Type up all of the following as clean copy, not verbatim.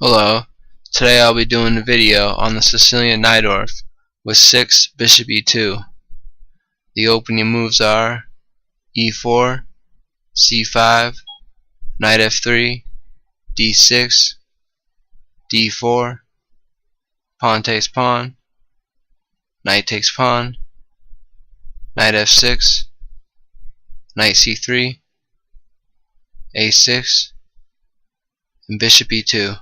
Hello, today I'll be doing a video on the Sicilian Najdorf with 6 bishop e2. The opening moves are e4, c5, knight f3, d6, d4, pawn takes pawn, knight takes pawn, knight f6, knight c3, a6, and bishop e2.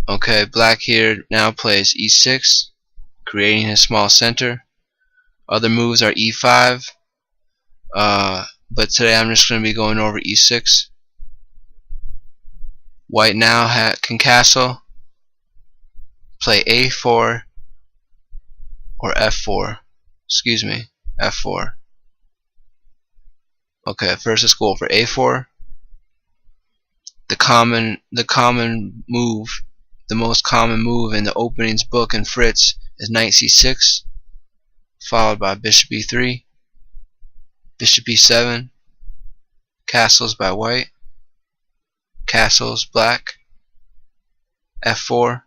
Okay, black here now plays e6, creating a small center. Other moves are e5, but today I'm just going to be going over e6. White now can castle, play a4 or f4. Excuse me, f4. Okay, first let's go over a4. The most common move in the openings book in Fritz is knight c6, followed by bishop e3, bishop e7, castles by white, castles black, f4,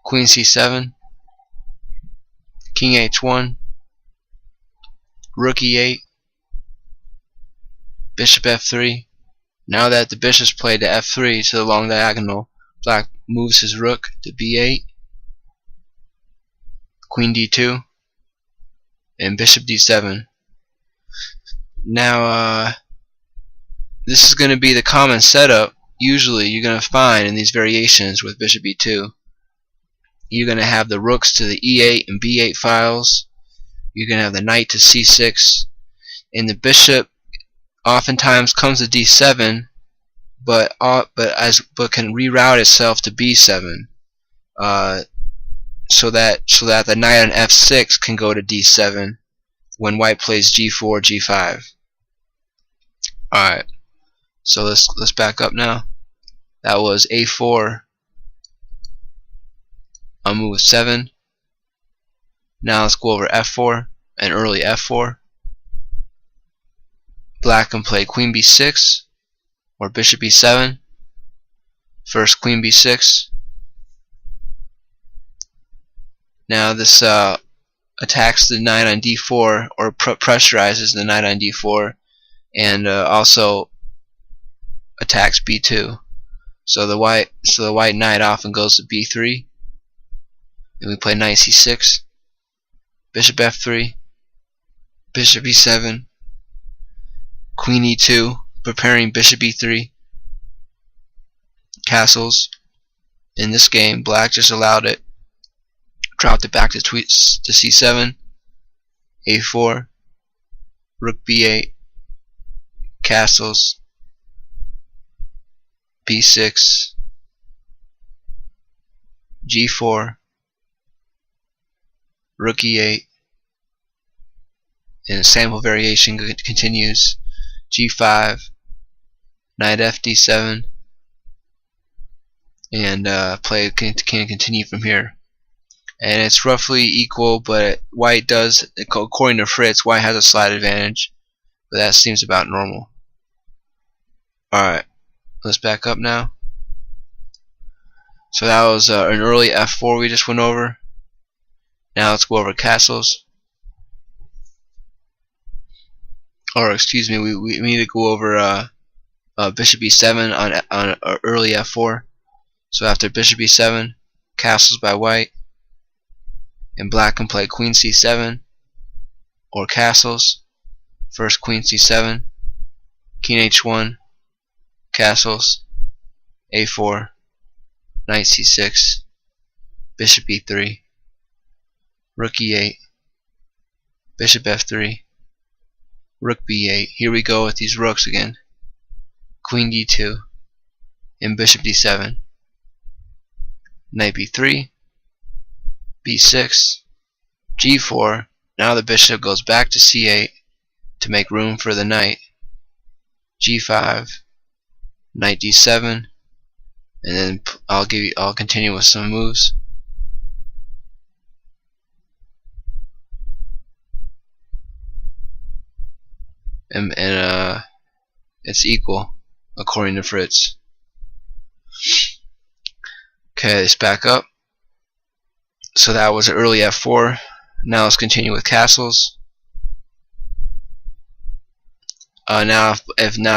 queen c7, king h1, rook e8, bishop f3. Now that the bishop's played to f3 to the long diagonal, black moves his rook to b8, queen d2, and bishop d7. Now this is going to be the common setup usually you're going to find in these variations with bishop e2. You're going to have the rooks to the e8 and b8 files. You're going to have the knight to c6, and the bishop oftentimes comes to d7, but can reroute itself to b7, so that the knight on f6 can go to d7 when white plays g4, g5. All right, so let's back up now. That was a4 on move 7. Now let's go over f4 and early f4. Black can play queen b6 or bishop e7. First queen b6. Now this attacks the knight on d4, or pressurizes the knight on d4, and also attacks b2. So the white knight often goes to b3, and we play knight c6, bishop f3, bishop e7, queen e2, preparing bishop e3, castles. In this game, black just allowed it, dropped it back to c7, a4, rook b8, castles, b6, g4, rook e8, and a sample variation continues, g5, knight fd7, and play can continue from here. And it's roughly equal, but white does, according to Fritz, white has a slight advantage, but that seems about normal. Alright, let's back up now. So that was an early f4 we just went over. Now let's go over castles. Or excuse me, we need to go over bishop e7 on early f4. So after bishop e7, castles by white, and black can play queen c7 or castles. First queen c7, king h1, castles, a4, knight c6, bishop e3, rook e8, bishop f3, rook b8. Here we go with these rooks again. Queen d2 and bishop d7, knight b3, b6, g4. Now the bishop goes back to c8 to make room for the knight. g5, knight d7, and then I'll continue with some moves. And it's equal according to Fritz. Okay, let's back up. So that was an early f4. Now let's continue with castles. Now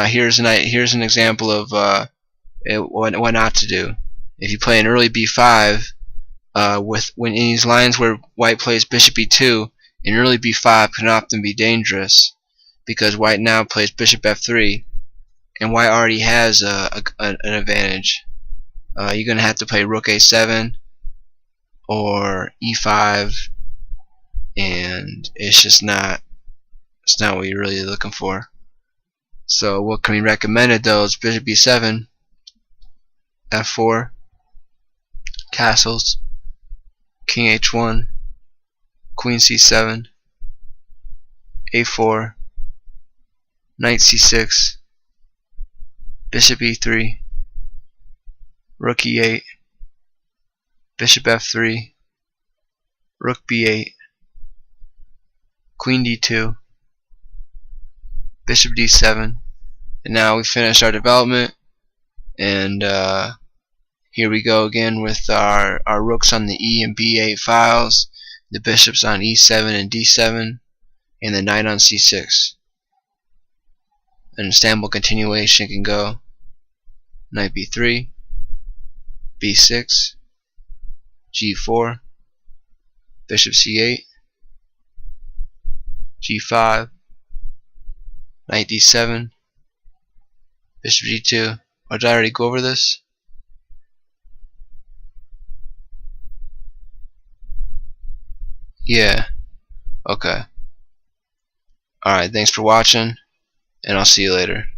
here's an example of what not to do. If you play an early b5, when in these lines where white plays bishop e2, an early b5 can often be dangerous because white now plays bishop f3, and white already has an advantage. You're gonna have to play rook a7 or e5, and it's not what you're really looking for. So what can be recommended though is bishop b7, f4, castles, king h1, queen c7, a4, knight c6, bishop e3, rook e8, bishop f3, rook b8, queen d2, bishop d7. And now we finished our development, and here we go again with our rooks on the e and b8 files, the bishops on e7 and d7, and the knight on c6. An Istanbul continuation can go knight b3, b6, g4, bishop c8, g5, knight d7, bishop g2. Or did I already go over this? Yeah. Okay. Alright, thanks for watching, and I'll see you later.